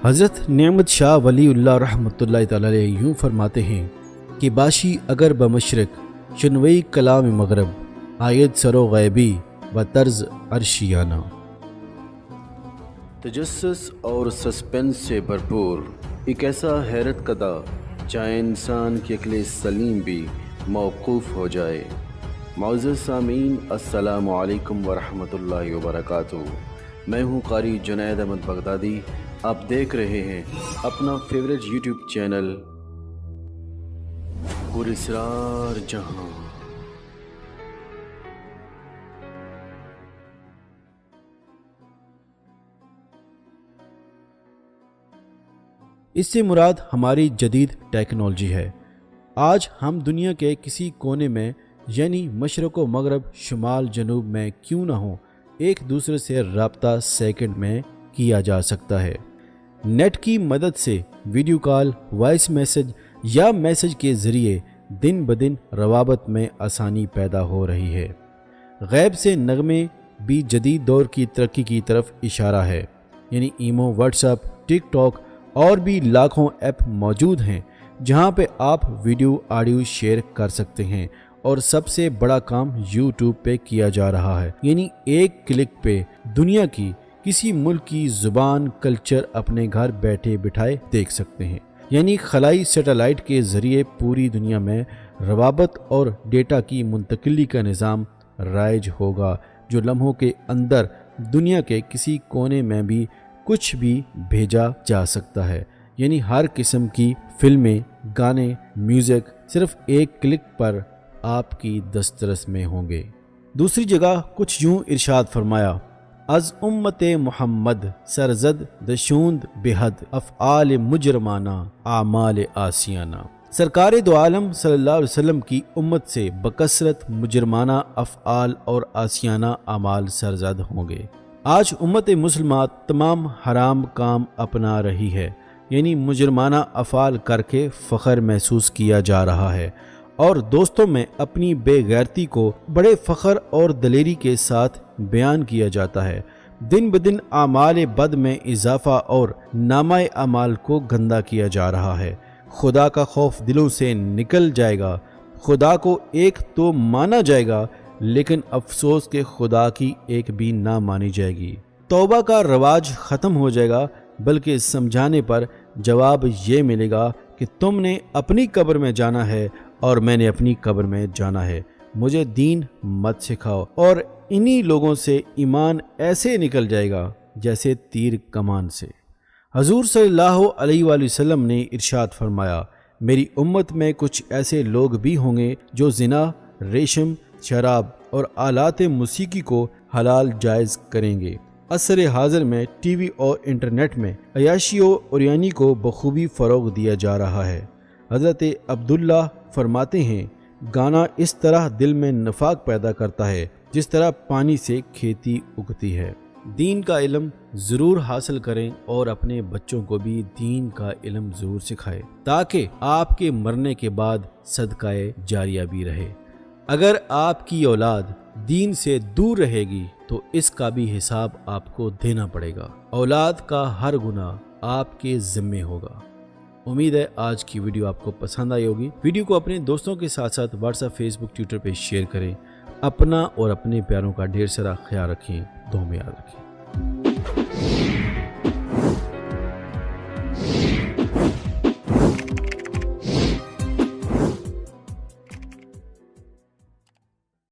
حضرت نعمت شاہ ولی اللہ رحمۃ اللہ علیہ یوں فرماتے ہیں کہ باشی اگر بمشرق شنوئی کلام مغرب آیت سرو غیبی و طرز عرشیانہ۔ تجسس اور سسپینس سے بھرپور ایک ایسا حیرت کدا چاہے انسان کی عقل سلیم بھی موقوف ہو جائے۔ معزز سامعین، السلام علیکم ورحمۃ اللہ وبرکاتہ۔ میں ہوں قاری جنید احمد بغدادی۔ آپ دیکھ رہے ہیں اپنا فیوریٹ یوٹیوب چینل پراسرار جہاں۔ اس سے مراد ہماری جدید ٹیکنالوجی ہے۔ آج ہم دنیا کے کسی کونے میں یعنی مشرق و مغرب، شمال جنوب میں کیوں نہ ہوں، ایک دوسرے سے رابطہ سیکنڈ میں کیا جا سکتا ہے۔ نیٹ کی مدد سے ویڈیو کال، وائس میسج یا میسج کے ذریعے دن بدن روابط میں آسانی پیدا ہو رہی ہے۔ غیب سے نغمے بھی جدید دور کی ترقی کی طرف اشارہ ہے، یعنی ایمو، واٹس ایپ، ٹک ٹاک اور بھی لاکھوں ایپ موجود ہیں جہاں پہ آپ ویڈیو آڈیو شیئر کر سکتے ہیں، اور سب سے بڑا کام یوٹیوب پہ کیا جا رہا ہے، یعنی ایک کلک پہ دنیا کی کسی ملک کی زبان، کلچر اپنے گھر بیٹھے بٹھائے دیکھ سکتے ہیں۔ یعنی خلائی سیٹلائٹ کے ذریعے پوری دنیا میں روابط اور ڈیٹا کی منتقلی کا نظام رائج ہوگا، جو لمحوں کے اندر دنیا کے کسی کونے میں بھی کچھ بھی بھیجا جا سکتا ہے۔ یعنی ہر قسم کی فلمیں، گانے، میوزک صرف ایک کلک پر آپ کی دسترس میں ہوں گے۔ دوسری جگہ کچھ یوں ارشاد فرمایا، از امت محمد سرزد دشوند بحد افعال مجرمانہ اعمال آسیانہ۔ سرکار دو عالم صلی اللہ علیہ وسلم کی امت سے بکثرت مجرمانہ افعال اور آسیانہ اعمال سرزد ہوں گے۔ آج امت مسلمہ تمام حرام کام اپنا رہی ہے، یعنی مجرمانہ افعال کر کے فخر محسوس کیا جا رہا ہے، اور دوستوں میں اپنی بے غیرتی کو بڑے فخر اور دلیری کے ساتھ بیان کیا جاتا ہے۔ دن بدن اعمال بد میں اضافہ اور نامہ اعمال کو گندا کیا جا رہا ہے۔ خدا کا خوف دلوں سے نکل جائے گا۔ خدا کو ایک تو مانا جائے گا، لیکن افسوس کہ خدا کی ایک بھی نہ مانی جائے گی۔ توبہ کا رواج ختم ہو جائے گا، بلکہ سمجھانے پر جواب یہ ملے گا کہ تم نے اپنی قبر میں جانا ہے اور میں نے اپنی قبر میں جانا ہے، مجھے دین مت سکھاؤ۔ اور انہی لوگوں سے ایمان ایسے نکل جائے گا جیسے تیر کمان سے۔ حضور صلی اللہ علیہ وآلہ وسلم نے ارشاد فرمایا، میری امت میں کچھ ایسے لوگ بھی ہوں گے جو زنا، ریشم، شراب اور آلات موسیقی کو حلال جائز کریں گے۔ عصر حاضر میں ٹی وی اور انٹرنیٹ میں عیاشی و عریانی کو بخوبی فروغ دیا جا رہا ہے۔ حضرت عبداللہ فرماتے ہیں، گانا اس طرح دل میں نفاق پیدا کرتا ہے جس طرح پانی سے کھیتی اگتی ہے۔ دین کا علم ضرور حاصل کریں اور اپنے بچوں کو بھی دین کا علم ضرور سکھائیں، تاکہ آپ کے مرنے کے بعد صدقہ جاریہ بھی رہے۔ اگر آپ کی اولاد دین سے دور رہے گی تو اس کا بھی حساب آپ کو دینا پڑے گا۔ اولاد کا ہر گناہ آپ کے ذمے ہوگا۔ امید ہے آج کی ویڈیو آپ کو پسند آئی ہوگی۔ ویڈیو کو اپنے دوستوں کے ساتھ ساتھ واٹس ایپ، فیس بک، ٹویٹر پہ شیئر کریں۔ اپنا اور اپنے پیاروں کا ڈھیر سارا خیال رکھیں، دعا میں یاد رکھیں۔